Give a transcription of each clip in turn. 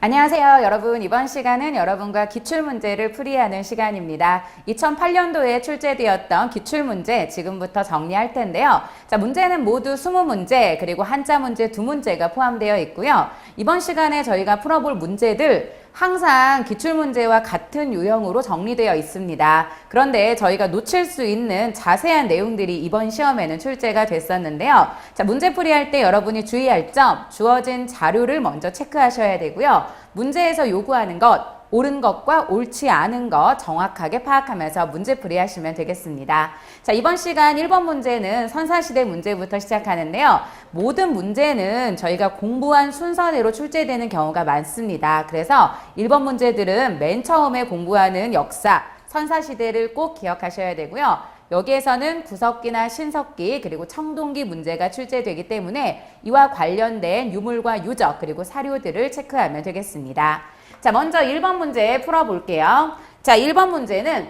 안녕하세요, 여러분. 이번 시간은 여러분과 기출문제를 풀이하는 시간입니다. 2008년도에 출제되었던 기출문제 지금부터 정리할 텐데요. 자, 문제는 모두 20문제 그리고 한자 문제 2문제가 포함되어 있고요. 이번 시간에 저희가 풀어볼 문제들 항상 기출문제와 같은 유형으로 정리되어 있습니다. 그런데 저희가 놓칠 수 있는 자세한 내용들이 이번 시험에는 출제가 됐었는데요. 자, 문제 풀이할 때 여러분이 주의할 점, 주어진 자료를 먼저 체크하셔야 되고요. 문제에서 요구하는 것, 옳은 것과 옳지 않은 것 정확하게 파악하면서 문제 풀이하시면 되겠습니다. 자, 이번 시간 1번 문제는 선사시대 문제부터 시작하는데요. 모든 문제는 저희가 공부한 순서대로 출제되는 경우가 많습니다. 그래서 1번 문제들은 맨 처음에 공부하는 역사, 선사시대를 꼭 기억하셔야 되고요. 여기에서는 구석기나 신석기 그리고 청동기 문제가 출제되기 때문에 이와 관련된 유물과 유적 그리고 사료들을 체크하면 되겠습니다. 자, 먼저 1번 문제 풀어볼게요. 자, 1번 문제는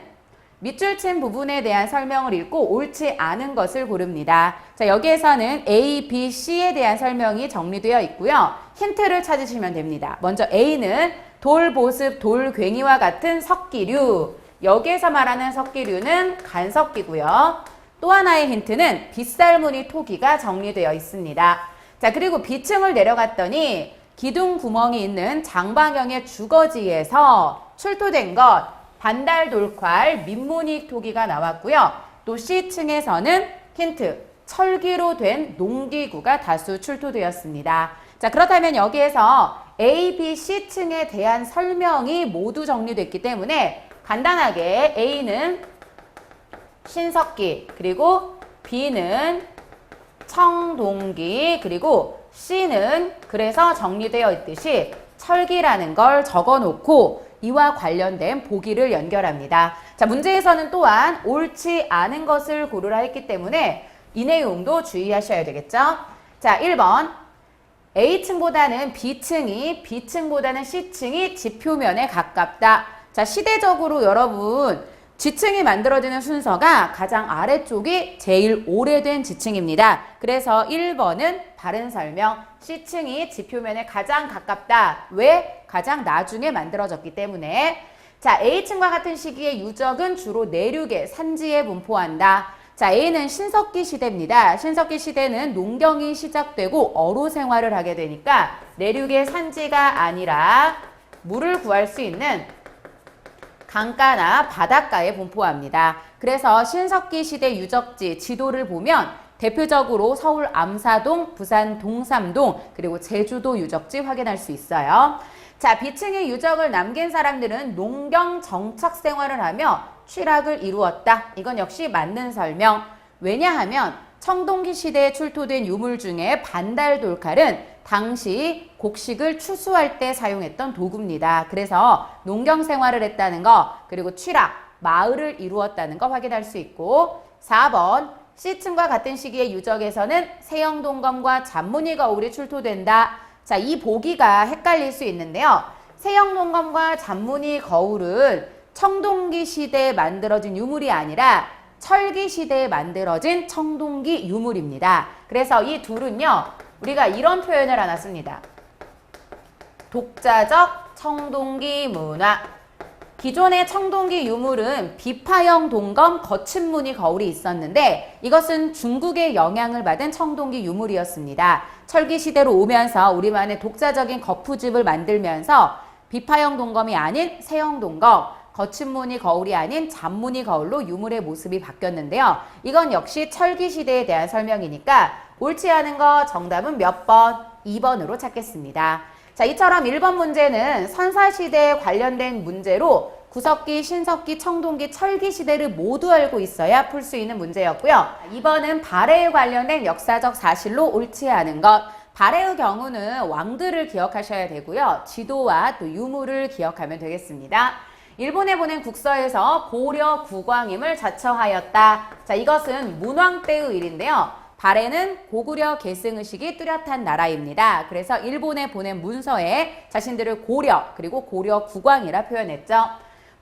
밑줄 친 부분에 대한 설명을 읽고 옳지 않은 것을 고릅니다. 자, 여기에서는 A, B, C에 대한 설명이 정리되어 있고요. 힌트를 찾으시면 됩니다. 먼저 A는 돌, 보습, 돌괭이와 같은 석기류. 여기에서 말하는 석기류는 간석기고요. 또 하나의 힌트는 빗살무늬 토기가 정리되어 있습니다. 자, 그리고 B층을 내려갔더니 기둥 구멍이 있는 장방형의 주거지에서 출토된 것, 반달돌칼, 민무늬 토기가 나왔고요. 또 C층에서는 힌트, 철기로 된 농기구가 다수 출토되었습니다. 자, 그렇다면 여기에서 A, B, C층에 대한 설명이 모두 정리됐기 때문에 간단하게 A는 신석기, 그리고 B는 청동기, 그리고 C는 그래서 정리되어 있듯이 철기라는 걸 적어놓고 이와 관련된 보기를 연결합니다. 자, 문제에서는 또한 옳지 않은 것을 고르라 했기 때문에 이 내용도 주의하셔야 되겠죠? 자, 1번 A층보다는 B층이, B층보다는 C층이 지표면에 가깝다. 자, 시대적으로 여러분 지층이 만들어지는 순서가 가장 아래쪽이 제일 오래된 지층입니다. 그래서 1번은 바른 설명, C층이 지표면에 가장 가깝다. 왜? 가장 나중에 만들어졌기 때문에. 자, A층과 같은 시기의 유적은 주로 내륙의 산지에 분포한다. 자, A는 신석기 시대입니다. 신석기 시대는 농경이 시작되고 어로 생활을 하게 되니까 내륙의 산지가 아니라 물을 구할 수 있는 강가나 바닷가에 분포합니다. 그래서 신석기 시대 유적지 지도를 보면 대표적으로 서울 암사동, 부산 동삼동, 그리고 제주도 유적지 확인할 수 있어요. 자, B층의 유적을 남긴 사람들은 농경 정착 생활을 하며 취락을 이루었다. 이건 역시 맞는 설명. 왜냐하면 청동기 시대에 출토된 유물 중에 반달돌칼은 당시 곡식을 추수할 때 사용했던 도구입니다. 그래서 농경 생활을 했다는 거, 그리고 취락, 마을을 이루었다는 거 확인할 수 있고, 4번 C층과 같은 시기의 유적에서는 세영동검과 잔무늬 거울이 출토된다. 자, 이 보기가 헷갈릴 수 있는데요. 세영동검과 잔무늬 거울은 청동기 시대에 만들어진 유물이 아니라 철기 시대에 만들어진 청동기 유물입니다. 그래서 이 둘은요, 우리가 이런 표현을 하나 씁니다. 독자적 청동기 문화. 기존의 청동기 유물은 비파형 동검 거친 무늬 거울이 있었는데 이것은 중국의 영향을 받은 청동기 유물이었습니다. 철기 시대로 오면서 우리만의 독자적인 거푸집을 만들면서 비파형 동검이 아닌 세형 동검, 거친 무늬 거울이 아닌 잔무늬 거울로 유물의 모습이 바뀌었는데요. 이건 역시 철기 시대에 대한 설명이니까 옳지 않은 거 정답은 몇 번? 2번으로 찾겠습니다. 자, 이처럼 1번 문제는 선사시대에 관련된 문제로 구석기, 신석기, 청동기, 철기 시대를 모두 알고 있어야 풀 수 있는 문제였고요. 2번은 발해에 관련된 역사적 사실로 옳지 않은 것. 발해의 경우는 왕들을 기억하셔야 되고요. 지도와 또 유물을 기억하면 되겠습니다. 일본에 보낸 국서에서 고려 국왕임을 자처하였다. 자, 이것은 문왕 때의 일인데요. 발해는 고구려 계승의식이 뚜렷한 나라입니다. 그래서 일본에 보낸 문서에 자신들을 고려 그리고 고려 국왕이라 표현했죠.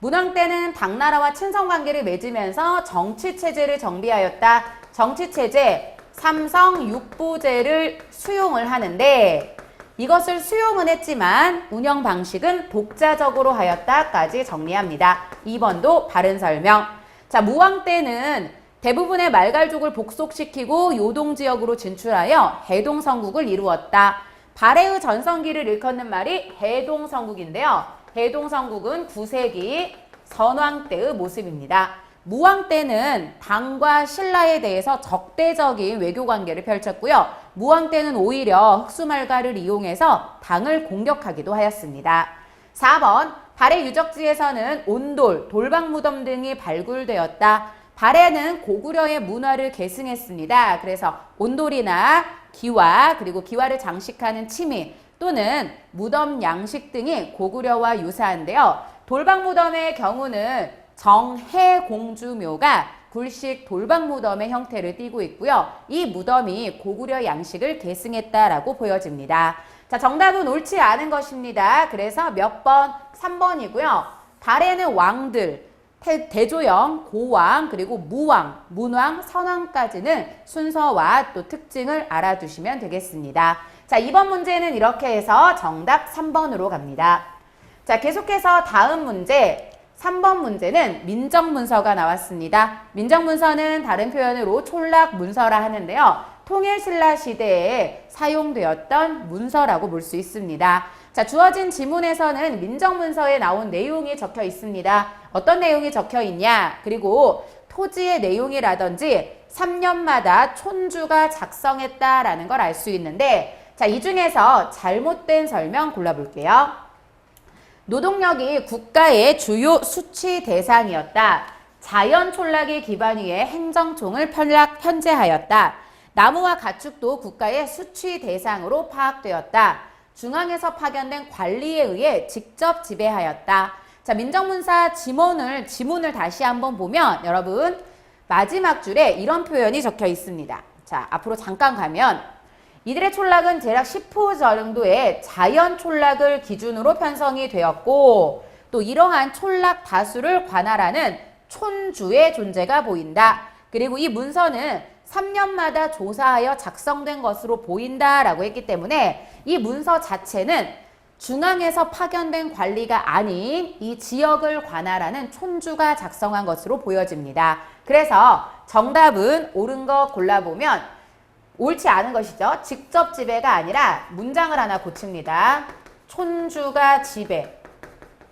문왕 때는 당나라와 친선관계를 맺으면서 정치체제를 정비하였다. 정치체제, 삼성육부제를 수용을 하는데 이것을 수용은 했지만 운영 방식은 독자적으로 하였다까지 정리합니다. 2번도 바른 설명. 자, 무왕 때는 대부분의 말갈족을 복속시키고 요동지역으로 진출하여 해동성국을 이루었다. 발해의 전성기를 일컫는 말이 해동성국인데요. 해동성국은 9세기 선왕 때의 모습입니다. 무왕 때는 당과 신라에 대해서 적대적인 외교관계를 펼쳤고요. 무왕 때는 오히려 흑수말가를 이용해서 당을 공격하기도 하였습니다. 4번, 발해 유적지에서는 온돌, 돌방무덤 등이 발굴되었다. 발해는 고구려의 문화를 계승했습니다. 그래서 온돌이나 기와, 그리고 기와를 장식하는 치미 또는 무덤 양식 등이 고구려와 유사한데요. 돌방무덤의 경우는 정해공주묘가 굴식 돌방무덤의 형태를 띠고 있고요. 이 무덤이 고구려 양식을 계승했다라고 보여집니다. 자, 정답은 옳지 않은 것입니다. 그래서 몇 번? 3번이고요. 발해는 왕들, 대조영, 고왕, 그리고 무왕, 문왕, 선왕까지는 순서와 또 특징을 알아두시면 되겠습니다. 자, 이번 문제는 이렇게 해서 정답 3번으로 갑니다. 자, 계속해서 다음 문제. 3번 문제는 민정문서가 나왔습니다. 민정문서는 다른 표현으로 촌락문서라 하는데요. 통일신라 시대에 사용되었던 문서라고 볼 수 있습니다. 자, 주어진 지문에서는 민정문서에 나온 내용이 적혀 있습니다. 어떤 내용이 적혀 있냐? 그리고 토지의 내용이라든지 3년마다 촌주가 작성했다라는 걸 알 수 있는데, 자, 이 중에서 잘못된 설명 골라볼게요. 노동력이 국가의 주요 수취 대상이었다. 자연 촌락의 기반 위에 행정총을 편제하였다. 나무와 가축도 국가의 수취 대상으로 파악되었다. 중앙에서 파견된 관리에 의해 직접 지배하였다. 자, 민정문서 지문을 다시 한번 보면 여러분 마지막 줄에 이런 표현이 적혀 있습니다. 자, 앞으로 잠깐 가면 이들의 촌락은 대략 10호 정도의 자연 촌락을 기준으로 편성이 되었고 또 이러한 촌락 다수를 관할하는 촌주의 존재가 보인다. 그리고 이 문서는 3년마다 조사하여 작성된 것으로 보인다라고 했기 때문에 이 문서 자체는 중앙에서 파견된 관리가 아닌 이 지역을 관할하는 촌주가 작성한 것으로 보여집니다. 그래서 정답은 옳은 거 골라보면 옳지 않은 것이죠. 직접 지배가 아니라 문장을 하나 고칩니다. 촌주가 지배,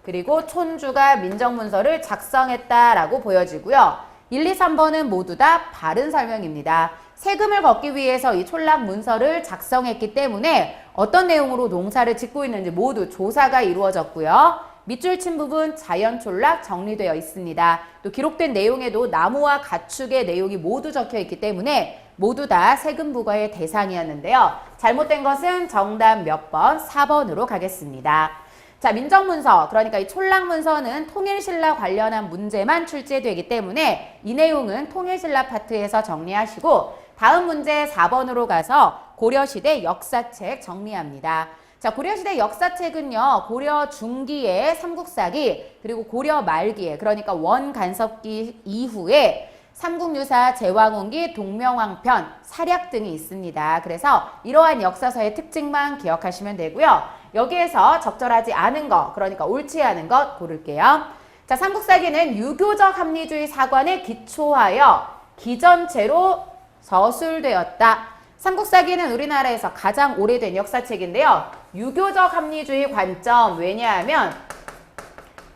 그리고 촌주가 민정문서를 작성했다라고 보여지고요. 1, 2, 3번은 모두 다 바른 설명입니다. 세금을 걷기 위해서 이 촌락 문서를 작성했기 때문에 어떤 내용으로 농사를 짓고 있는지 모두 조사가 이루어졌고요. 밑줄 친 부분 자연 촌락 정리되어 있습니다. 또 기록된 내용에도 나무와 가축의 내용이 모두 적혀 있기 때문에 모두 다 세금 부과의 대상이었는데요. 잘못된 것은 정답 몇 번? 4번으로 가겠습니다. 자, 민정문서, 그러니까 이 촌락문서는 통일신라 관련한 문제만 출제되기 때문에 이 내용은 통일신라 파트에서 정리하시고 다음 문제 4번으로 가서 고려시대 역사책 정리합니다. 자, 고려시대 역사책은요, 고려 중기에 삼국사기, 그리고 고려 말기에, 그러니까 원간섭기 이후에 삼국유사, 제왕운기, 동명왕편, 사략 등이 있습니다. 그래서 이러한 역사서의 특징만 기억하시면 되고요. 여기에서 적절하지 않은 것, 그러니까 옳지 않은 것 고를게요. 자, 삼국사기는 유교적 합리주의 사관에 기초하여 기전체로 서술되었다. 삼국사기는 우리나라에서 가장 오래된 역사책인데요. 유교적 합리주의 관점, 왜냐하면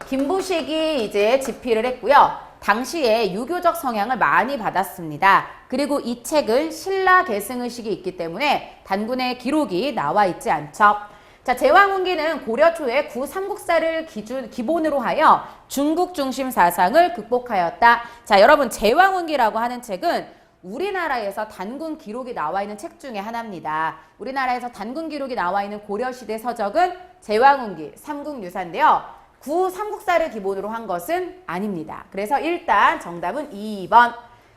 김부식이 이제 집필을 했고요. 당시에 유교적 성향을 많이 받았습니다. 그리고 이 책은 신라 계승의식이 있기 때문에 단군의 기록이 나와 있지 않죠. 자, 제왕운기는 고려 초에 구삼국사를 기본으로 하여 중국 중심 사상을 극복하였다. 자, 여러분 제왕운기라고 하는 책은 우리나라에서 단군 기록이 나와 있는 책 중에 하나입니다. 우리나라에서 단군 기록이 나와 있는 고려시대 서적은 제왕운기, 삼국유사인데요. 구삼국사를 기본으로 한 것은 아닙니다. 그래서 일단 정답은 2번.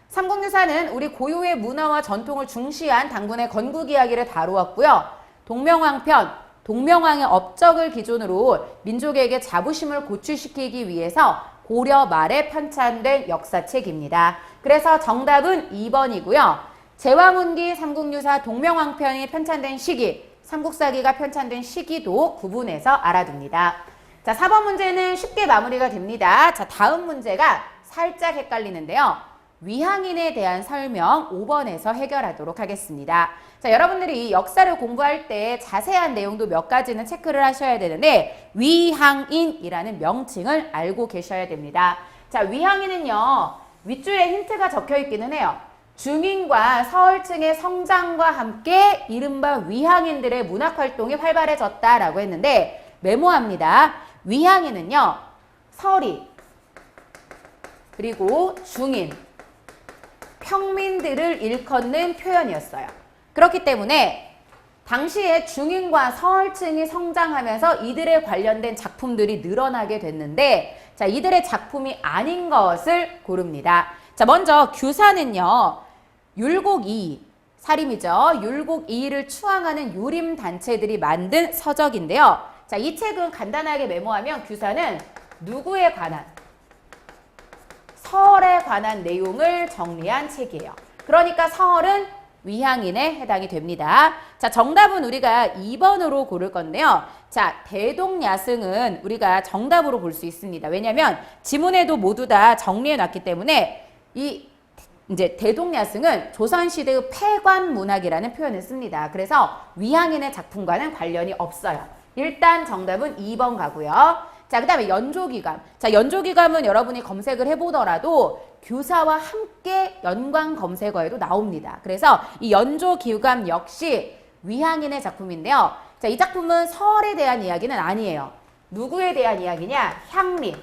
삼국유사는 우리 고유의 문화와 전통을 중시한 단군의 건국 이야기를 다루었고요. 동명왕편, 동명왕의 업적을 기준으로 민족에게 자부심을 고취시키기 위해서 고려 말에 편찬된 역사책입니다. 그래서 정답은 2번이고요. 제왕운기, 삼국유사, 동명왕편이 편찬된 시기, 삼국사기가 편찬된 시기도 구분해서 알아둡니다. 자, 4번 문제는 쉽게 마무리가 됩니다. 자, 다음 문제가 살짝 헷갈리는데요. 위향인에 대한 설명 5번에서 해결하도록 하겠습니다. 자, 여러분들이 역사를 공부할 때 자세한 내용도 몇 가지는 체크를 하셔야 되는데 위향인이라는 명칭을 알고 계셔야 됩니다. 자, 위향인은요. 윗줄에 힌트가 적혀 있기는 해요. 중인과 서울층의 성장과 함께 이른바 위향인들의 문학활동이 활발해졌다라고 했는데 메모합니다. 위향인은요. 서리 그리고 중인 평민들을 일컫는 표현이었어요. 그렇기 때문에 당시에 중인과 서울층이 성장하면서 이들에 관련된 작품들이 늘어나게 됐는데 자, 이들의 작품이 아닌 것을 고릅니다. 자, 먼저 규사는요. 율곡이 사림이죠. 율곡이를 추앙하는 유림단체들이 만든 서적인데요. 자, 이 책은 간단하게 메모하면 규사는 누구에 관한 설에 관한 내용을 정리한 책이에요. 그러니까 설은 위향인에 해당이 됩니다. 자, 정답은 우리가 2번으로 고를 건데요. 자, 대동야승은 우리가 정답으로 볼 수 있습니다. 왜냐하면 지문에도 모두 다 정리해 놨기 때문에 이제 대동야승은 조선시대의 폐관문학이라는 표현을 씁니다. 그래서 위향인의 작품과는 관련이 없어요. 일단 정답은 2번 가고요. 자, 그 다음에 연조기감. 자, 연조기감은 여러분이 검색을 해보더라도 규사와 함께 연관 검색어에도 나옵니다. 그래서 이 연조기감 역시 위향인의 작품인데요. 자, 이 작품은 설에 대한 이야기는 아니에요. 누구에 대한 이야기냐? 향리.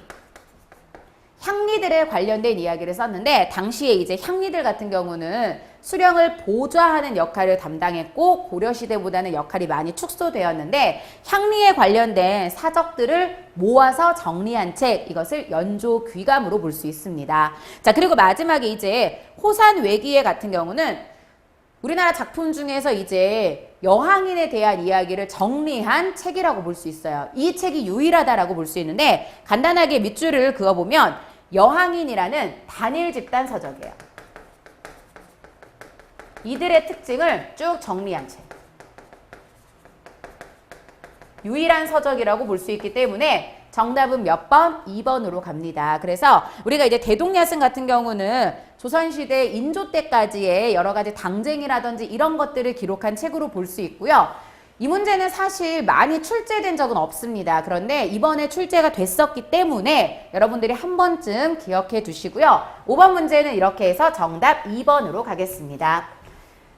향리들에 관련된 이야기를 썼는데 당시에 이제 향리들 같은 경우는 수령을 보좌하는 역할을 담당했고 고려시대보다는 역할이 많이 축소되었는데 향리에 관련된 사적들을 모아서 정리한 책 이것을 연조귀감으로 볼 수 있습니다. 자, 그리고 마지막에 이제 호산외기에 같은 경우는 우리나라 작품 중에서 이제 여항인에 대한 이야기를 정리한 책이라고 볼 수 있어요. 이 책이 유일하다라고 볼 수 있는데 간단하게 밑줄을 그어보면 여항인이라는 단일 집단 서적이에요. 이들의 특징을 쭉 정리한 책. 유일한 서적이라고 볼 수 있기 때문에 정답은 몇 번? 2번으로 갑니다. 그래서 우리가 이제 대동야승 같은 경우는 조선시대 인조 때까지의 여러 가지 당쟁이라든지 이런 것들을 기록한 책으로 볼 수 있고요. 이 문제는 사실 많이 출제된 적은 없습니다. 그런데 이번에 출제가 됐었기 때문에 여러분들이 한 번쯤 기억해 두시고요. 5번 문제는 이렇게 해서 정답 2번으로 가겠습니다.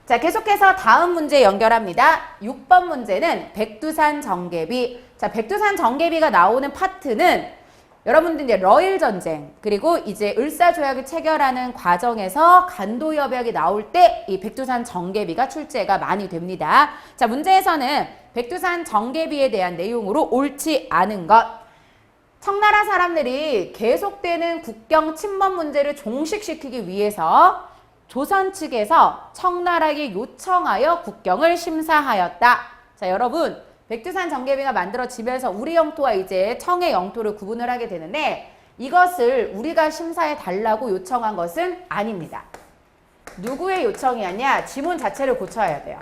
자, 계속해서 다음 문제 연결합니다. 6번 문제는 백두산 정개비. 자, 백두산 정개비가 나오는 파트는 여러분들 이제 러일 전쟁 그리고 이제 을사조약을 체결하는 과정에서 간도협약이 나올 때 이 백두산 정개비가 출제가 많이 됩니다. 자, 문제에서는 백두산 정개비에 대한 내용으로 옳지 않은 것. 청나라 사람들이 계속되는 국경 침범 문제를 종식시키기 위해서 조선 측에서 청나라에게 요청하여 국경을 심사하였다. 자, 여러분 백두산 정개비가 만들어지면서 우리 영토와 이제 청의 영토를 구분을 하게 되는데 이것을 우리가 심사해 달라고 요청한 것은 아닙니다. 누구의 요청이었냐? 지문 자체를 고쳐야 돼요.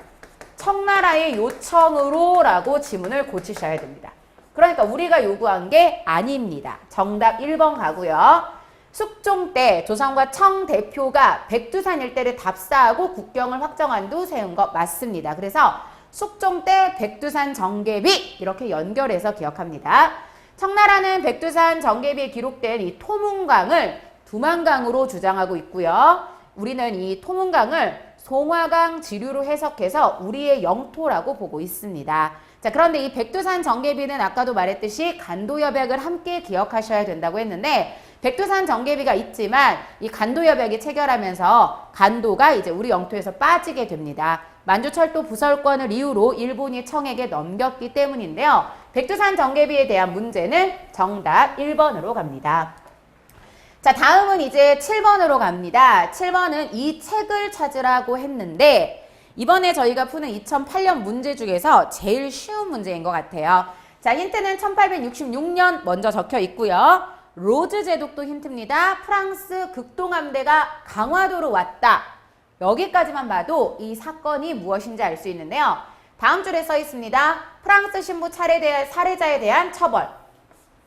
청나라의 요청으로 라고 지문을 고치셔야 됩니다. 그러니까 우리가 요구한 게 아닙니다. 정답 1번 가고요. 숙종 때 조선과 청 대표가 백두산 일대를 답사하고 국경을 확정한 후 세운 것 맞습니다. 그래서 숙종 때 백두산 정개비 이렇게 연결해서 기억합니다. 청나라는 백두산 정개비에 기록된 이 토문강을 두만강으로 주장하고 있고요. 우리는 이 토문강을 송화강 지류로 해석해서 우리의 영토라고 보고 있습니다. 자, 그런데 이 백두산 정개비는 아까도 말했듯이 간도협약을 함께 기억하셔야 된다고 했는데 백두산 정개비가 있지만 이 간도협약이 체결하면서 간도가 이제 우리 영토에서 빠지게 됩니다. 만주철도 부설권을 이유로 일본이 청에게 넘겼기 때문인데요. 백두산 정개비에 대한 문제는 정답 1번으로 갑니다. 자, 다음은 이제 7번으로 갑니다. 7번은 이 책을 찾으라고 했는데 이번에 저희가 푸는 2008년 문제 중에서 제일 쉬운 문제인 것 같아요. 자, 힌트는 1866년 먼저 적혀 있고요. 로즈 제독도 힌트입니다. 프랑스 극동함대가 강화도로 왔다. 여기까지만 봐도 이 사건이 무엇인지 알 수 있는데요. 다음 줄에 써 있습니다. 프랑스 신부 살해자에 대한 처벌.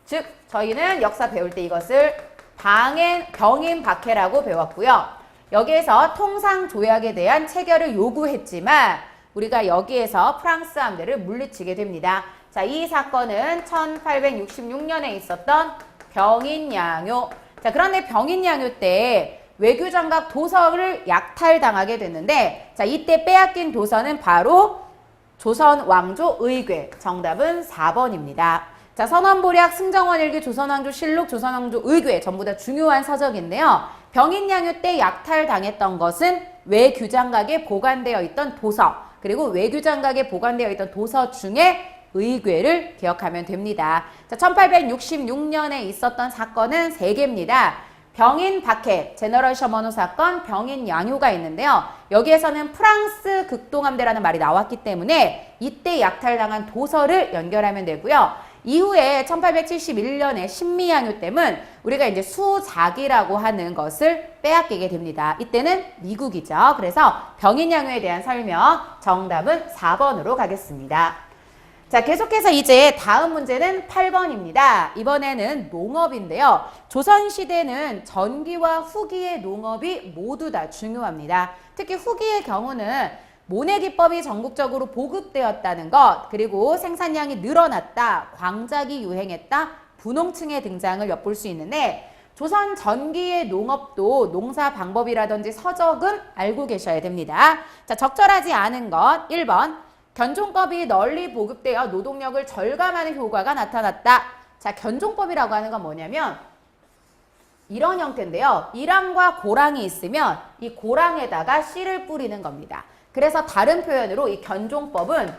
즉 저희는 역사 배울 때 이것을 병인 박해라고 배웠고요. 여기에서 통상조약에 대한 체결을 요구했지만 우리가 여기에서 프랑스 함대를 물리치게 됩니다. 자, 이 사건은 1866년에 있었던 병인양요. 자, 그런데 병인양요 때 외교장갑 도서를 약탈당하게 됐는데, 자, 이때 빼앗긴 도서는 바로 조선 왕조 의궤. 정답은 4번입니다. 자, 선원보략, 승정원일기, 조선왕조실록, 조선왕조 의궤 전부 다 중요한 서적인데요. 병인양요 때 약탈당했던 것은 외교장각에 보관되어 있던 도서, 그리고 외교장각에 보관되어 있던 도서 중에 의궤를 기억하면 됩니다. 자, 1866년에 있었던 사건은 3개입니다. 병인 박해, 제너럴 셔머노 사건, 병인 양요가 있는데요. 여기에서는 프랑스 극동함대라는 말이 나왔기 때문에 이때 약탈당한 도서를 연결하면 되고요. 이후에 1871년에 신미양요 때문 우리가 이제 수작이라고 하는 것을 빼앗기게 됩니다. 이때는 미국이죠. 그래서 병인양요에 대한 설명, 정답은 4번으로 가겠습니다. 자, 계속해서 이제 다음 문제는 8번입니다. 이번에는 농업인데요. 조선시대는 전기와 후기의 농업이 모두 다 중요합니다. 특히 후기의 경우는 모내기법이 전국적으로 보급되었다는 것, 그리고 생산량이 늘어났다, 광작이 유행했다, 분홍층의 등장을 엿볼 수 있는데, 조선 전기의 농업도 농사 방법이라든지 서적은 알고 계셔야 됩니다. 자, 적절하지 않은 것 1번, 견종법이 널리 보급되어 노동력을 절감하는 효과가 나타났다. 자, 견종법이라고 하는 건 뭐냐면 이런 형태인데요. 이랑과 고랑이 있으면 이 고랑에다가 씨를 뿌리는 겁니다. 그래서 다른 표현으로 이 견종법은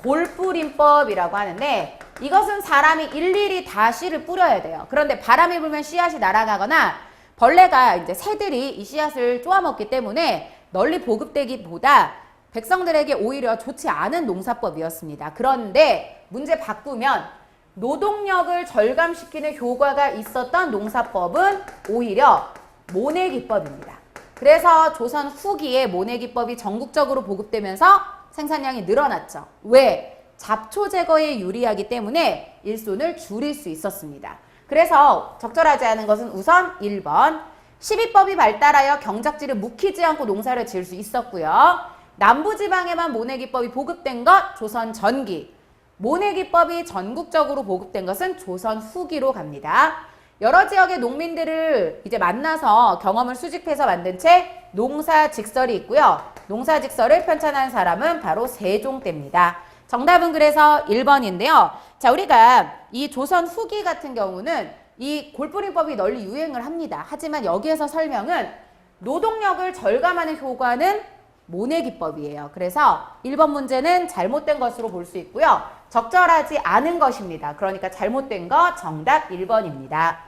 골뿌림법이라고 하는데, 이것은 사람이 일일이 다 씨를 뿌려야 돼요. 그런데 바람이 불면 씨앗이 날아가거나 벌레가 이제 새들이 이 씨앗을 쪼아먹기 때문에 널리 보급되기보다 백성들에게 오히려 좋지 않은 농사법이었습니다. 그런데 문제 바꾸면 노동력을 절감시키는 효과가 있었던 농사법은 오히려 모내기법입니다. 그래서 조선 후기에 모내기법이 전국적으로 보급되면서 생산량이 늘어났죠. 왜? 잡초 제거에 유리하기 때문에 일손을 줄일 수 있었습니다. 그래서 적절하지 않은 것은 우선 1번, 시비법이 발달하여 경작지를 묵히지 않고 농사를 지을 수 있었고요. 남부지방에만 모내기법이 보급된 것, 조선 전기. 모내기법이 전국적으로 보급된 것은 조선 후기로 갑니다. 여러 지역의 농민들을 이제 만나서 경험을 수집해서 만든 책 농사직설이 있고요. 농사직설을 편찬한 사람은 바로 세종대입니다. 정답은 그래서 1번인데요. 자, 우리가 이 조선 후기 같은 경우는 이 골뿌림법이 널리 유행을 합니다. 하지만 여기에서 설명은 노동력을 절감하는 효과는 모내기법이에요. 그래서 1번 문제는 잘못된 것으로 볼 수 있고요. 적절하지 않은 것입니다. 그러니까 잘못된 거 정답 1번입니다.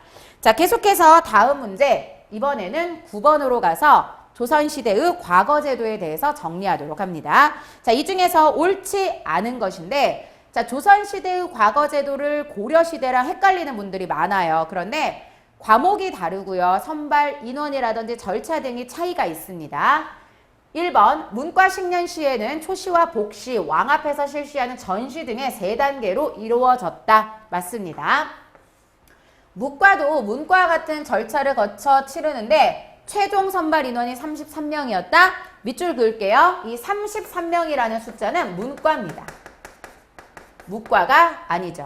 자, 계속해서 다음 문제, 이번에는 9번으로 가서 조선시대의 과거제도에 대해서 정리하도록 합니다. 자, 이 중에서 옳지 않은 것인데, 자, 조선시대의 과거제도를 고려시대랑 헷갈리는 분들이 많아요. 그런데 과목이 다르고요. 선발, 인원이라든지 절차 등의 차이가 있습니다. 1번, 문과 10년시에는 초시와 복시, 왕 앞에서 실시하는 전시 등의 3단계로 이루어졌다. 맞습니다. 무과도 문과 같은 절차를 거쳐 치르는데 최종 선발 인원이 33명이었다. 밑줄 그을게요. 이 33명이라는 숫자는 문과입니다. 무과가 아니죠.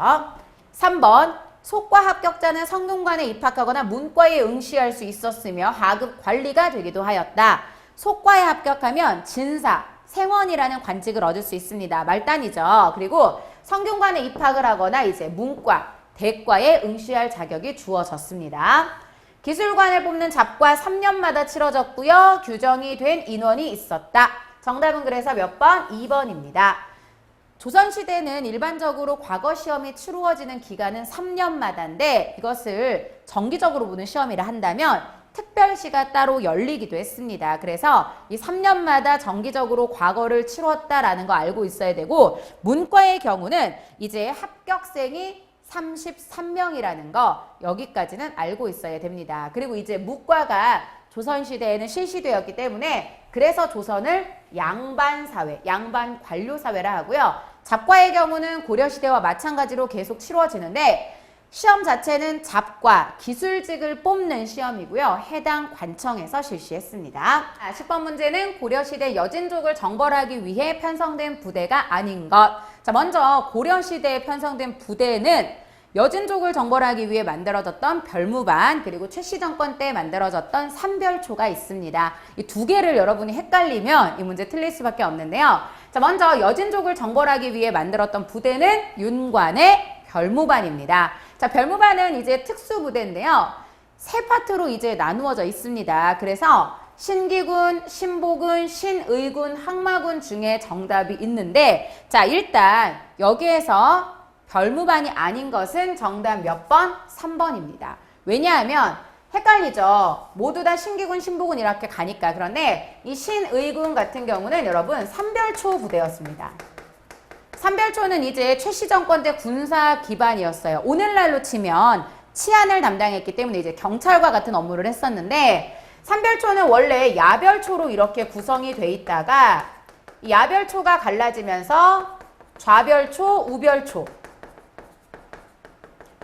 3번, 속과 합격자는 성균관에 입학하거나 문과에 응시할 수 있었으며 하급 관리가 되기도 하였다. 속과에 합격하면 진사, 생원이라는 관직을 얻을 수 있습니다. 말단이죠. 그리고 성균관에 입학을 하거나 이제 문과, 대과에 응시할 자격이 주어졌습니다. 기술관을 뽑는 잡과 3년마다 치러졌고요. 규정이 된 인원이 있었다. 정답은 그래서 몇 번? 2번입니다. 조선시대는 일반적으로 과거 시험이 치루어지는 기간은 3년마다인데 이것을 정기적으로 보는 시험이라 한다면 특별시가 따로 열리기도 했습니다. 그래서 이 3년마다 정기적으로 과거를 치렀다라는 거 알고 있어야 되고, 문과의 경우는 이제 합격생이 33명이라는 거 여기까지는 알고 있어야 됩니다. 그리고 이제 무과가 조선시대에는 실시되었기 때문에 그래서 조선을 양반사회, 양반관료사회라 하고요. 잡과의 경우는 고려시대와 마찬가지로 계속 치루어지는데 시험 자체는 잡과, 기술직을 뽑는 시험이고요. 해당 관청에서 실시했습니다. 10번 문제는 고려시대 여진족을 정벌하기 위해 편성된 부대가 아닌 것. 자, 먼저 고려시대에 편성된 부대는 여진족을 정벌하기 위해 만들어졌던 별무반, 그리고 최씨 정권 때 만들어졌던 삼별초가 있습니다. 이 두 개를 여러분이 헷갈리면 이 문제 틀릴 수밖에 없는데요. 자, 먼저 여진족을 정벌하기 위해 만들었던 부대는 윤관의 별무반입니다. 자, 별무반은 이제 특수부대인데요. 세 파트로 이제 나누어져 있습니다. 그래서 신기군, 신보군, 신의군, 항마군 중에 정답이 있는데, 자, 일단 여기에서 별무반이 아닌 것은 정답 몇 번? 3번입니다. 왜냐하면 헷갈리죠. 모두 다 신기군, 신보군 이렇게 가니까. 그런데 이 신의군 같은 경우는 여러분 삼별초 부대였습니다. 삼별초는 이제 최씨 정권 때 군사 기반이었어요. 오늘날로 치면 치안을 담당했기 때문에 이제 경찰과 같은 업무를 했었는데, 삼별초는 원래 야별초로 이렇게 구성이 돼 있다가 이 야별초가 갈라지면서 좌별초, 우별초,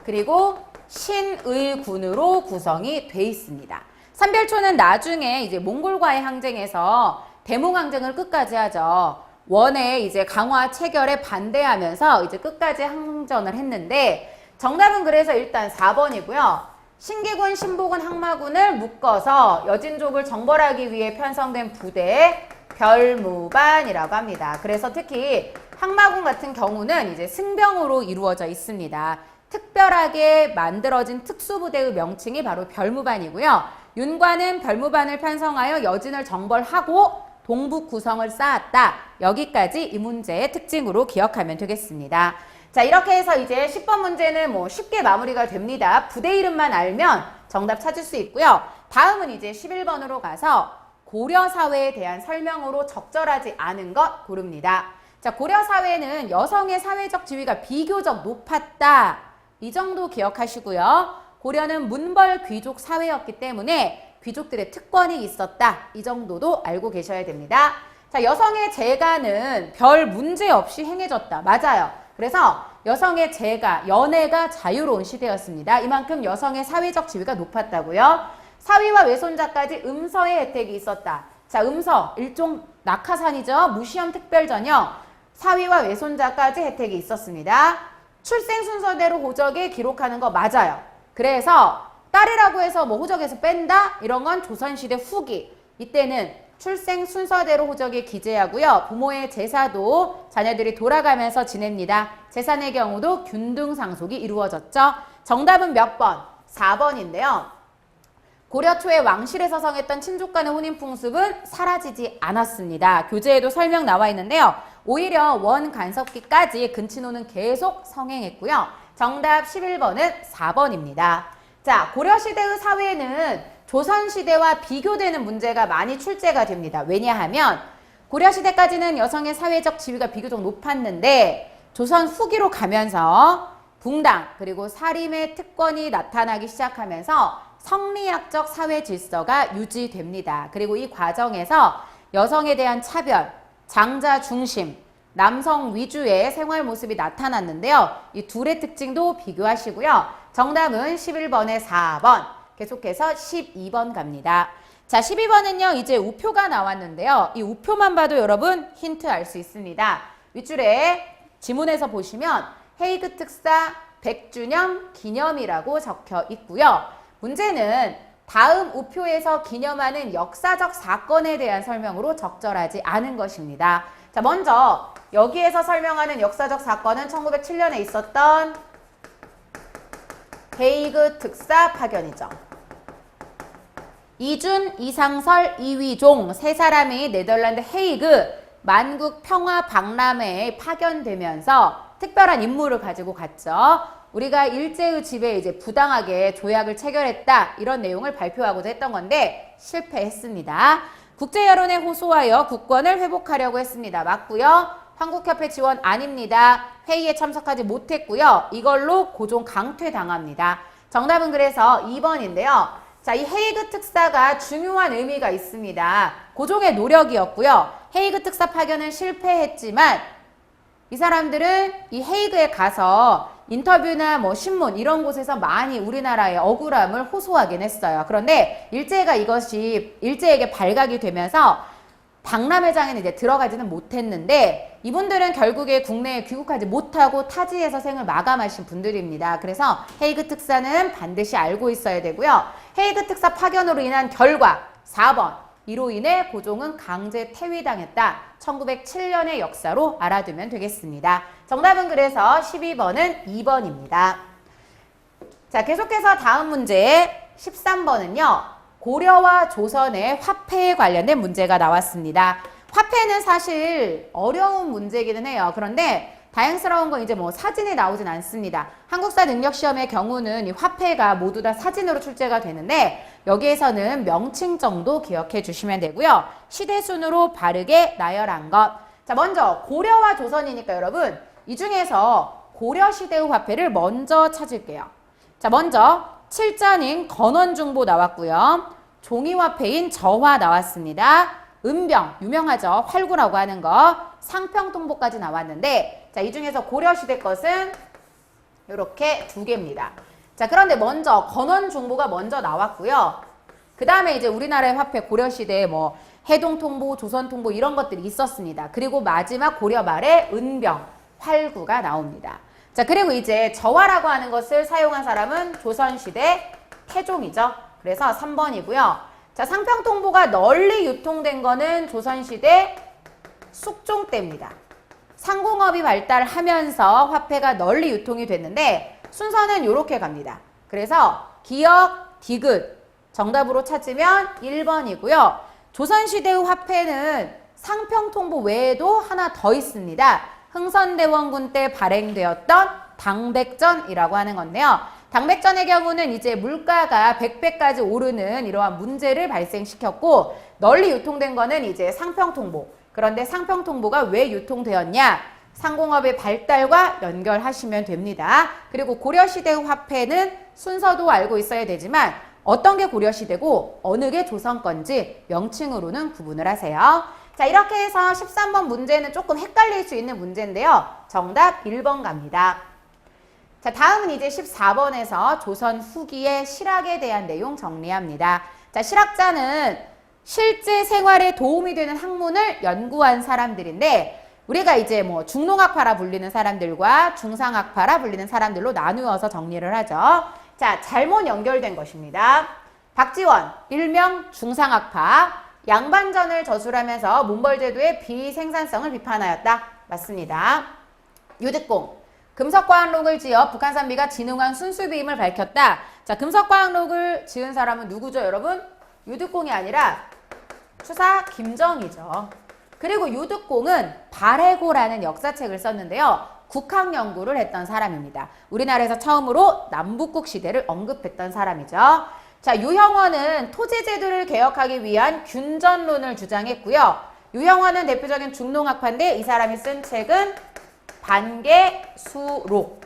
그리고 신의군으로 구성이 돼 있습니다. 삼별초는 나중에 이제 몽골과의 항쟁에서 대몽항쟁을 끝까지 하죠. 원의 이제 강화 체결에 반대하면서 이제 끝까지 항전을 했는데, 정답은 그래서 일단 4번이고요. 신기군, 신보군, 항마군을 묶어서 여진족을 정벌하기 위해 편성된 부대에 별무반이라고 합니다. 그래서 특히 항마군 같은 경우는 이제 승병으로 이루어져 있습니다. 특별하게 만들어진 특수부대의 명칭이 바로 별무반이고요. 윤관은 별무반을 편성하여 여진을 정벌하고 동북 구성을 쌓았다. 여기까지 이 문제의 특징으로 기억하면 되겠습니다. 자, 이렇게 해서 이제 10번 문제는 뭐 쉽게 마무리가 됩니다. 부대 이름만 알면 정답 찾을 수 있고요. 다음은 이제 11번으로 가서 고려사회에 대한 설명으로 적절하지 않은 것 고릅니다. 자, 고려사회는 여성의 사회적 지위가 비교적 높았다. 이 정도 기억하시고요. 고려는 문벌 귀족 사회였기 때문에 귀족들의 특권이 있었다. 이 정도도 알고 계셔야 됩니다. 자, 여성의 재가는 별 문제 없이 행해졌다. 맞아요. 그래서 여성의 재가, 연애가 자유로운 시대였습니다. 이만큼 여성의 사회적 지위가 높았다고요. 사위와 외손자까지 음서의 혜택이 있었다. 자, 음서, 일종 낙하산이죠. 무시험 특별 전형, 사위와 외손자까지 혜택이 있었습니다. 출생 순서대로 호적에 기록하는 거 맞아요. 그래서 딸이라고 해서 뭐 호적에서 뺀다? 이런 건 조선시대 후기. 이때는 출생 순서대로 호적에 기재하고요. 부모의 제사도 자녀들이 돌아가면서 지냅니다. 제산의 경우도 균등상속이 이루어졌죠. 정답은 몇 번? 4번인데요. 고려 초에 왕실에 서성했던 친족 간의 혼인 풍습은 사라지지 않았습니다. 교재에도 설명 나와 있는데요. 오히려 원간섭기까지 근친혼은 계속 성행했고요. 정답 11번은 4번입니다. 자, 고려시대의 사회는 조선시대와 비교되는 문제가 많이 출제가 됩니다. 왜냐하면 고려시대까지는 여성의 사회적 지위가 비교적 높았는데 조선 후기로 가면서 붕당 그리고 살림의 특권이 나타나기 시작하면서 성리학적 사회 질서가 유지됩니다. 그리고 이 과정에서 여성에 대한 차별, 장자 중심, 남성 위주의 생활 모습이 나타났는데요. 이 둘의 특징도 비교하시고요. 정답은 11번에 4번, 계속해서 12번 갑니다. 자, 12번은요. 이제 우표가 나왔는데요. 이 우표만 봐도 여러분 힌트 알 수 있습니다. 윗줄에 지문에서 보시면 헤이그 특사 100주년 기념이라고 적혀 있고요. 문제는 다음 우표에서 기념하는 역사적 사건에 대한 설명으로 적절하지 않은 것입니다. 자, 먼저 여기에서 설명하는 역사적 사건은 1907년에 있었던 헤이그 특사 파견이죠. 이준, 이상설, 이위종 세 사람이 네덜란드 헤이그 만국 평화 박람회에 파견되면서 특별한 임무를 가지고 갔죠. 우리가 일제의 지배에 이제 부당하게 조약을 체결했다. 이런 내용을 발표하고자 했던 건데 실패했습니다. 국제 여론에 호소하여 국권을 회복하려고 했습니다. 맞고요. 한국협회 지원 아닙니다. 회의에 참석하지 못했고요. 이걸로 고종 강퇴당합니다. 정답은 그래서 2번인데요. 자, 이 헤이그 특사가 중요한 의미가 있습니다. 고종의 노력이었고요. 헤이그 특사 파견은 실패했지만 이 사람들은 이 헤이그에 가서 인터뷰나 뭐 신문 이런 곳에서 많이 우리나라의 억울함을 호소하긴 했어요. 그런데 일제가 이것이 일제에게 발각이 되면서 박람회장에는 이제 들어가지는 못했는데 이분들은 결국에 국내에 귀국하지 못하고 타지에서 생을 마감하신 분들입니다. 그래서 헤이그 특사는 반드시 알고 있어야 되고요. 헤이그 특사 파견으로 인한 결과 4번 이로 인해 고종은 강제 퇴위당했다. 1907년의 역사로 알아두면 되겠습니다. 정답은 그래서 12번은 2번입니다. 자, 계속해서 다음 문제 13번은요. 고려와 조선의 화폐에 관련된 문제가 나왔습니다. 화폐는 사실 어려운 문제이기는 해요. 그런데 다행스러운 건 이제 뭐 사진이 나오진 않습니다. 한국사 능력시험의 경우는 이 화폐가 모두 다 사진으로 출제가 되는데 여기에서는 명칭 정도 기억해 주시면 되고요. 시대순으로 바르게 나열한 것. 자, 먼저 고려와 조선이니까 여러분 이 중에서 고려시대의 화폐를 먼저 찾을게요. 자, 먼저 칠전인 건원중보 나왔고요. 종이화폐인 저화 나왔습니다. 은병, 유명하죠. 활구라고 하는 거. 상평통보까지 나왔는데 자, 이 중에서 고려시대 것은 이렇게 2개입니다. 자, 그런데 먼저 건원중보가 먼저 나왔고요. 그 다음에 이제 우리나라의 화폐 고려시대에 뭐 해동통보, 조선통보 이런 것들이 있었습니다. 그리고 마지막 고려 말에 은병, 활구가 나옵니다. 자, 그리고 이제 저화라고 하는 것을 사용한 사람은 조선시대 태종이죠. 그래서 3번이고요. 자, 상평통보가 널리 유통된 거는 조선시대 숙종 때입니다. 상공업이 발달하면서 화폐가 널리 유통이 됐는데 순서는 이렇게 갑니다. 그래서 기역, 디귿 정답으로 찾으면 1번이고요. 조선시대의 화폐는 상평통보 외에도 하나 더 있습니다. 흥선대원군 때 발행되었던 당백전이라고 하는 건데요. 당백전의 경우는 이제 물가가 100배까지 오르는 이러한 문제를 발생시켰고 널리 유통된 거는 이제 상평통보. 그런데 상평통보가 왜 유통되었냐? 상공업의 발달과 연결하시면 됩니다. 그리고 고려시대의 화폐는 순서도 알고 있어야 되지만 어떤 게 고려시대고 어느 게 조선 건지 명칭으로는 구분을 하세요. 자, 이렇게 해서 13번 문제는 조금 헷갈릴 수 있는 문제인데요. 정답 1번 갑니다. 자, 다음은 이제 14번에서 조선 후기의 실학에 대한 내용 정리합니다. 자, 실학자는 실제 생활에 도움이 되는 학문을 연구한 사람들인데 우리가 이제 뭐 중농학파라 불리는 사람들과 중상학파라 불리는 사람들로 나누어서 정리를 하죠. 자, 잘못 연결된 것입니다. 박지원, 일명 중상학파, 양반전을 저술하면서 몬벌제도의 비생산성을 비판하였다. 맞습니다. 유득공, 금석과학록을 지어 북한산비가 진흥한 순수비임을 밝혔다. 자, 금석과학록을 지은 사람은 누구죠, 여러분? 유득공이 아니라 추사 김정이죠. 그리고 유득공은 발해고라는 역사책을 썼는데요. 국학 연구를 했던 사람입니다. 우리나라에서 처음으로 남북국 시대를 언급했던 사람이죠. 자, 유형원은 토지제도를 개혁하기 위한 균전론을 주장했고요. 유형원은 대표적인 중농학파인데 이 사람이 쓴 책은 반개수록.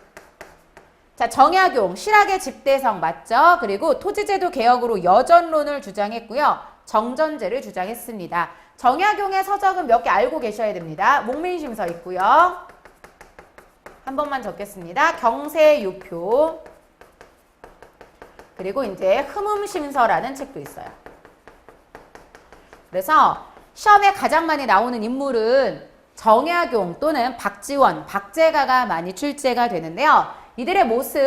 자, 정약용, 실학의 집대성 맞죠? 그리고 토지제도 개혁으로 여전론을 주장했고요. 정전제를 주장했습니다. 정약용의 서적은 몇 개 알고 계셔야 됩니다. 목민심서 있고요. 한 번만 적겠습니다. 경세유표. 그리고 이제 흠음심서라는 책도 있어요. 그래서 시험에 가장 많이 나오는 인물은 정약용 또는 박지원, 박제가가 많이 출제가 되는데요. 이들의 모습,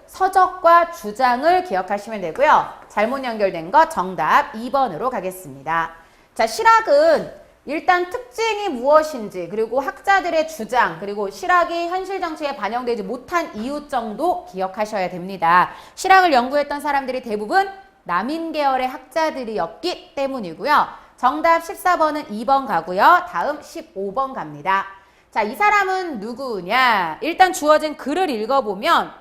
서적과 주장을 기억하시면 되고요. 잘못 연결된 거 정답 2번으로 가겠습니다. 자, 실학은 일단 특징이 무엇인지 그리고 학자들의 주장 그리고 실학이 현실 정치에 반영되지 못한 이유 정도 기억하셔야 됩니다. 실학을 연구했던 사람들이 대부분 남인 계열의 학자들이었기 때문이고요. 정답 14번은 2번 가고요. 다음 15번 갑니다. 자, 이 사람은 누구냐? 일단 주어진 글을 읽어보면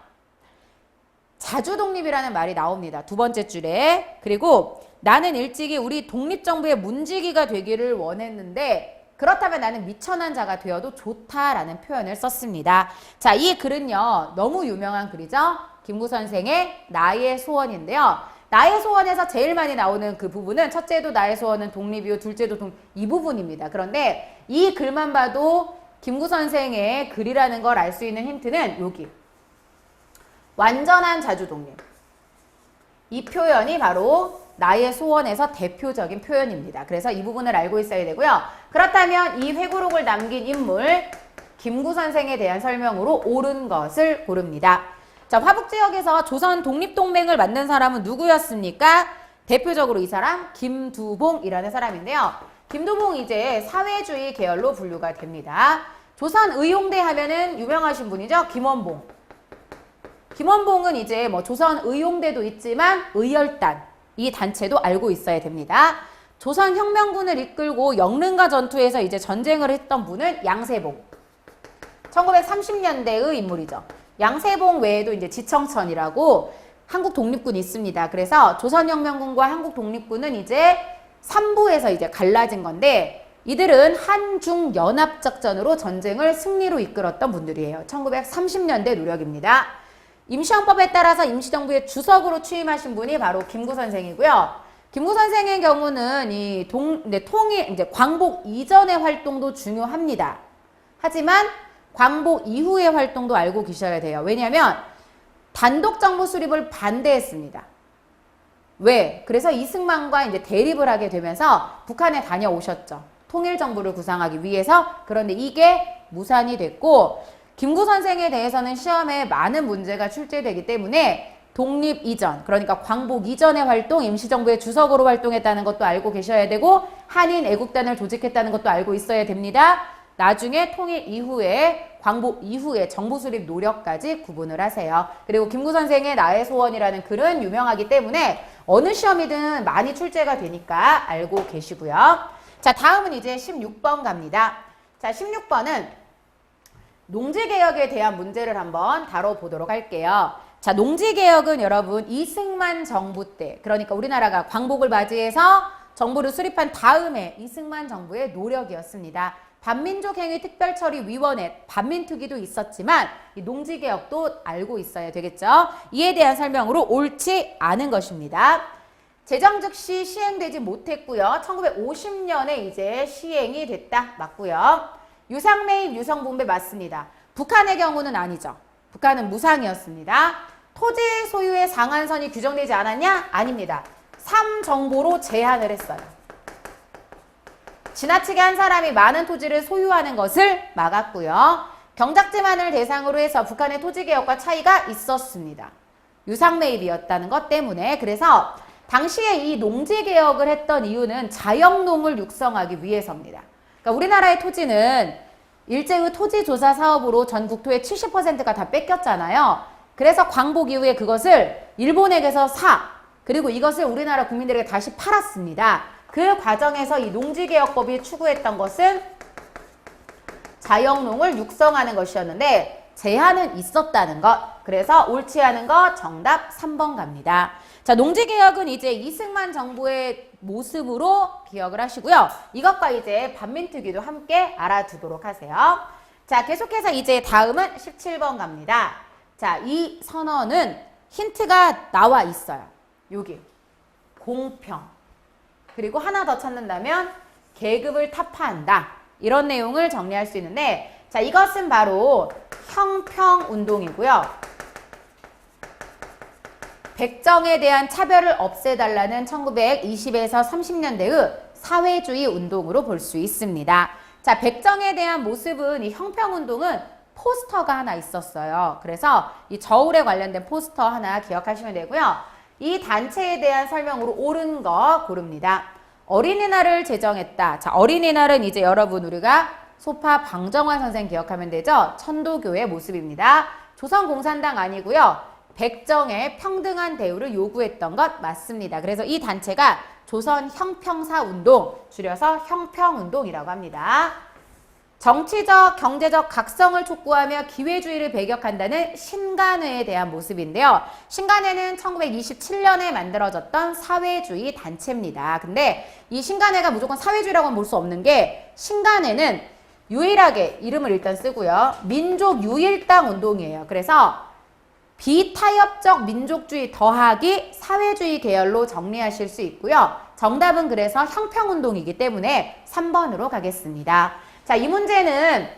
자주독립이라는 말이 나옵니다. 두 번째 줄에. 그리고 나는 일찍이 우리 독립정부의 문지기가 되기를 원했는데 그렇다면 나는 미천한 자가 되어도 좋다라는 표현을 썼습니다. 자, 이 글은요. 너무 유명한 글이죠. 김구 선생의 나의 소원인데요. 나의 소원에서 제일 많이 나오는 그 부분은 첫째도 나의 소원은 독립이요, 둘째도 이 부분입니다. 그런데 이 글만 봐도 김구 선생의 글이라는 걸 알 수 있는 힌트는 여기. 완전한 자주 독립. 이 표현이 바로 나의 소원에서 대표적인 표현입니다. 그래서 이 부분을 알고 있어야 되고요. 그렇다면 이 회고록을 남긴 인물 김구 선생에 대한 설명으로 옳은 것을 고릅니다. 자, 화북지역에서 조선 독립동맹을 만든 사람은 누구였습니까? 대표적으로 이 사람 김두봉이라는 사람인데요. 김두봉이 이제 사회주의 계열로 분류가 됩니다. 조선 의용대 하면은 유명하신 분이죠. 김원봉. 김원봉은 이제 뭐 조선 의용대도 있지만 의열단 이 단체도 알고 있어야 됩니다. 조선 혁명군을 이끌고 영릉가 전투에서 이제 전쟁을 했던 분은 양세봉. 1930년대의 인물이죠. 양세봉 외에도 이제 지청천이라고 한국 독립군이 있습니다. 그래서 조선혁명군과 한국 독립군은 이제 3부에서 이제 갈라진 건데 이들은 한중연합작전으로 전쟁을 승리로 이끌었던 분들이에요. 1930년대 노력입니다. 임시헌법에 따라서 임시정부의 주석으로 취임하신 분이 바로 김구 선생이고요. 김구 선생의 경우는 이 통일, 이제 광복 이전의 활동도 중요합니다. 하지만 광복 이후의 활동도 알고 계셔야 돼요. 왜냐하면 단독 정부 수립을 반대했습니다. 왜? 그래서 이승만과 이제 대립을 하게 되면서 북한에 다녀오셨죠. 통일정부를 구상하기 위해서. 그런데 이게 무산이 됐고 김구 선생에 대해서는 시험에 많은 문제가 출제되기 때문에 독립 이전, 그러니까 광복 이전의 활동, 임시정부의 주석으로 활동했다는 것도 알고 계셔야 되고 한인 애국단을 조직했다는 것도 알고 있어야 됩니다. 나중에 통일 이후에 광복 이후에 정부 수립 노력까지 구분을 하세요. 그리고 김구 선생의 나의 소원이라는 글은 유명하기 때문에 어느 시험이든 많이 출제가 되니까 알고 계시고요. 자, 다음은 이제 16번 갑니다. 자, 16번은 농지개혁에 대한 문제를 한번 다뤄보도록 할게요. 자, 농지개혁은 여러분 이승만 정부 때, 그러니까 우리나라가 광복을 맞이해서 정부를 수립한 다음에 이승만 정부의 노력이었습니다. 반민족행위특별처리위원회, 반민특위도 있었지만 이 농지개혁도 알고 있어야 되겠죠. 이에 대한 설명으로 옳지 않은 것입니다. 제정 즉시 시행되지 못했고요. 1950년에 이제 시행이 됐다. 맞고요. 유상매입, 유성분배 맞습니다. 북한의 경우는 아니죠. 북한은 무상이었습니다. 토지 소유의 상한선이 규정되지 않았냐? 아닙니다. 3정보로 제한을 했어요. 지나치게 한 사람이 많은 토지를 소유하는 것을 막았고요. 경작지만을 대상으로 해서 북한의 토지개혁과 차이가 있었습니다. 유상매입이었다는 것 때문에. 그래서 당시에 이 농지개혁을 했던 이유는 자영농을 육성하기 위해서입니다. 그러니까 우리나라의 토지는 일제의 토지조사 사업으로 전 국토의 70%가 다 뺏겼잖아요. 그래서 광복 이후에 그것을 일본에게서 그리고 이것을 우리나라 국민들에게 다시 팔았습니다. 그 과정에서 이 농지개혁법이 추구했던 것은 자영농을 육성하는 것이었는데 제한은 있었다는 것. 그래서 옳지 않은 것 정답 3번 갑니다. 자, 농지개혁은 이제 이승만 정부의 모습으로 기억을 하시고요. 이것과 이제 반민특위도 함께 알아두도록 하세요. 자, 계속해서 이제 다음은 17번 갑니다. 자, 이 선언은 힌트가 나와 있어요. 여기 공평. 그리고 하나 더 찾는다면 계급을 타파한다. 이런 내용을 정리할 수 있는데 자, 이것은 바로 형평운동이고요. 백정에 대한 차별을 없애달라는 1920에서 30년대의 사회주의 운동으로 볼 수 있습니다. 자, 백정에 대한 모습은 이 형평운동은 포스터가 하나 있었어요. 그래서 이 저울에 관련된 포스터 하나 기억하시면 되고요. 이 단체에 대한 설명으로 옳은 거 고릅니다. 어린이날을 제정했다. 자, 어린이날은 이제 여러분 우리가 소파 방정환 선생 기억하면 되죠? 천도교의 모습입니다. 조선공산당 아니고요. 백정의 평등한 대우를 요구했던 것 맞습니다. 그래서 이 단체가 조선형평사운동, 줄여서 형평운동이라고 합니다. 정치적, 경제적 각성을 촉구하며 기회주의를 배격한다는 신간회에 대한 모습인데요. 신간회는 1927년에 만들어졌던 사회주의 단체입니다. 근데 이 신간회가 무조건 사회주의라고는 볼 수 없는 게 신간회는 유일하게 이름을 일단 쓰고요. 민족 유일당 운동이에요. 그래서 비타협적 민족주의 더하기 사회주의 계열로 정리하실 수 있고요. 정답은 그래서 형평운동이기 때문에 3번으로 가겠습니다. 자, 이 문제는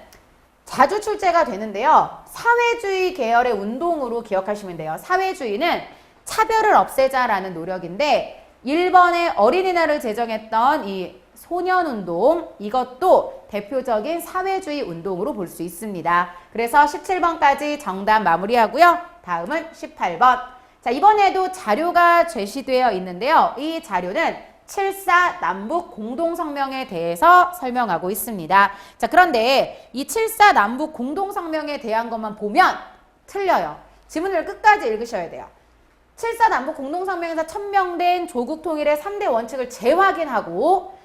자주 출제가 되는데요. 사회주의 계열의 운동으로 기억하시면 돼요. 사회주의는 차별을 없애자라는 노력인데 1번에 어린이날을 제정했던 이 소년운동, 이것도 대표적인 사회주의 운동으로 볼 수 있습니다. 그래서 17번까지 정답 마무리하고요. 다음은 18번. 자, 이번에도 자료가 제시되어 있는데요. 이 자료는 7.4 남북 공동성명에 대해서 설명하고 있습니다. 자, 그런데 이 7.4 남북 공동성명에 대한 것만 보면 틀려요. 지문을 끝까지 읽으셔야 돼요. 7.4 남북 공동성명에서 천명된 조국 통일의 3대 원칙을 재확인하고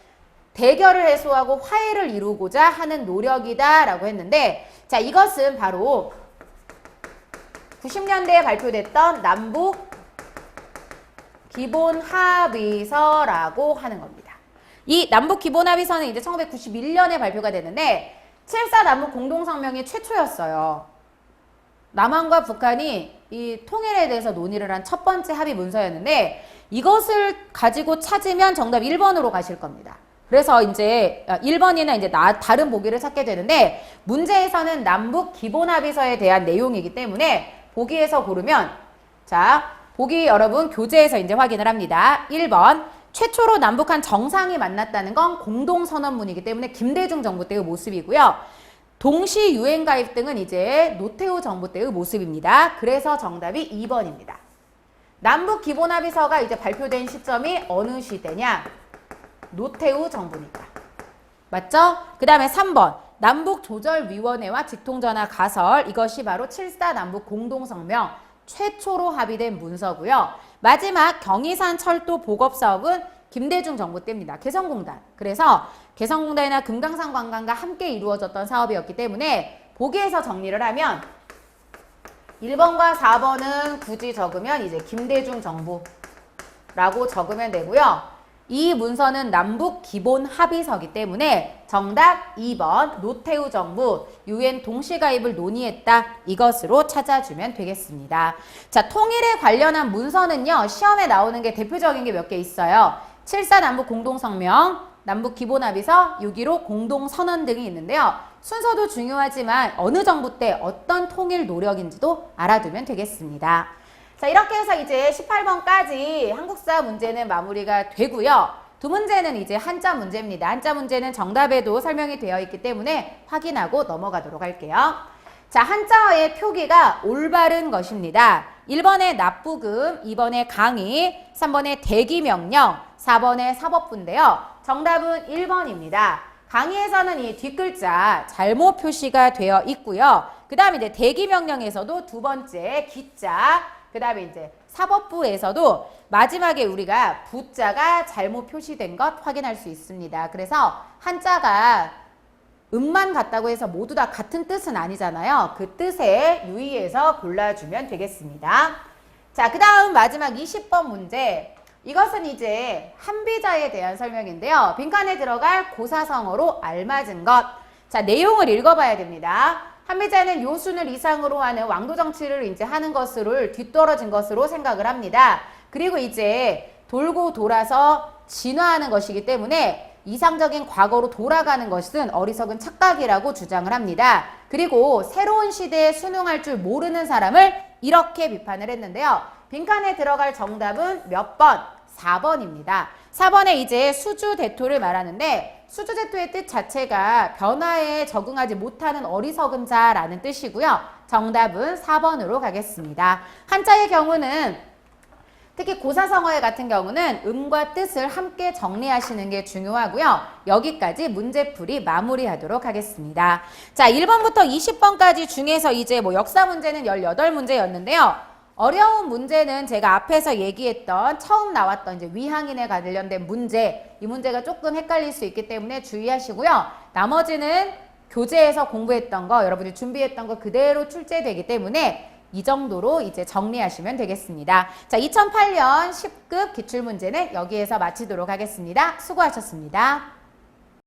대결을 해소하고 화해를 이루고자 하는 노력이다 라고 했는데, 자, 이것은 바로 90년대에 발표됐던 남북 기본합의서라고 하는 겁니다. 이 남북 기본합의서는 이제 1991년에 발표가 됐는데 7.4 남북 공동성명이 최초였어요. 남한과 북한이 이 통일에 대해서 논의를 한 첫 번째 합의 문서였는데 이것을 가지고 찾으면 정답 1번으로 가실 겁니다. 그래서 이제 1번이나 이제 다른 보기를 찾게 되는데 문제에서는 남북 기본합의서에 대한 내용이기 때문에 보기에서 고르면, 자, 보기 여러분 교재에서 이제 확인을 합니다. 1번 최초로 남북한 정상이 만났다는 건 공동선언문이기 때문에 김대중 정부 때의 모습이고요. 동시 유엔 가입 등은 이제 노태우 정부 때의 모습입니다. 그래서 정답이 2번입니다. 남북 기본합의서가 이제 발표된 시점이 어느 시대냐? 노태우 정부니까. 맞죠? 그 다음에 3번 남북조절위원회와 직통전화 가설, 이것이 바로 7.4 남북 공동성명 최초로 합의된 문서고요. 마지막 경의산 철도 복업사업은 김대중 정부 때입니다. 개성공단. 그래서 개성공단이나 금강산 관광과 함께 이루어졌던 사업이었기 때문에 보기에서 정리를 하면 1번과 4번은 굳이 적으면 이제 김대중 정부라고 적으면 되고요. 이 문서는 남북 기본 합의서이기 때문에 정답 2번 노태우 정부 유엔 동시가입을 논의했다, 이것으로 찾아주면 되겠습니다. 자, 통일에 관련한 문서는요, 시험에 나오는 게 대표적인 게 몇 개 있어요. 7.4 남북 공동성명, 남북 기본합의서, 6.15 공동선언 등이 있는데요. 순서도 중요하지만 어느 정부 때 어떤 통일 노력인지도 알아두면 되겠습니다. 자, 이렇게 해서 이제 18번까지 한국사 문제는 마무리가 되고요. 두 문제는 이제 한자 문제입니다. 한자 문제는 정답에도 설명이 되어 있기 때문에 확인하고 넘어가도록 할게요. 자, 한자어의 표기가 올바른 것입니다. 1번에 납부금, 2번에 강의, 3번에 대기명령, 4번에 사법부인데요. 정답은 1번입니다. 강의에서는 이 뒷글자 잘못 표시가 되어 있고요. 그 다음에 이제 대기명령에서도 두 번째 기자, 그 다음에 이제 사법부에서도 마지막에 우리가 부자가 잘못 표시된 것 확인할 수 있습니다. 그래서 한자가 음만 같다고 해서 모두 다 같은 뜻은 아니잖아요. 그 뜻에 유의해서 골라주면 되겠습니다. 자, 그 다음 마지막 20번 문제. 이것은 이제 한비자에 대한 설명인데요. 빈칸에 들어갈 고사성어로 알맞은 것. 자, 내용을 읽어봐야 됩니다. 한비자는 요순을 이상으로 하는 왕도 정치를 이제 하는 것을 뒤떨어진 것으로 생각을 합니다. 그리고 이제 돌고 돌아서 진화하는 것이기 때문에 이상적인 과거로 돌아가는 것은 어리석은 착각이라고 주장을 합니다. 그리고 새로운 시대에 순응할 줄 모르는 사람을 이렇게 비판을 했는데요. 빈칸에 들어갈 정답은 몇 번? 4번입니다. 4번에 이제 수주대토를 말하는데 수주대토의 뜻 자체가 변화에 적응하지 못하는 어리석은 자라는 뜻이고요. 정답은 4번으로 가겠습니다. 한자의 경우는 특히 고사성어의 같은 경우는 음과 뜻을 함께 정리하시는 게 중요하고요. 여기까지 문제풀이 마무리하도록 하겠습니다. 자, 1번부터 20번까지 중에서 이제 뭐 역사 문제는 18문제였는데요. 어려운 문제는 제가 앞에서 얘기했던 처음 나왔던 이제 위항인에 관련된 문제, 이 문제가 조금 헷갈릴 수 있기 때문에 주의하시고요. 나머지는 교재에서 공부했던 거, 여러분이 준비했던 거 그대로 출제되기 때문에 이 정도로 이제 정리하시면 되겠습니다. 자, 2008년 10급 기출문제는 여기에서 마치도록 하겠습니다. 수고하셨습니다.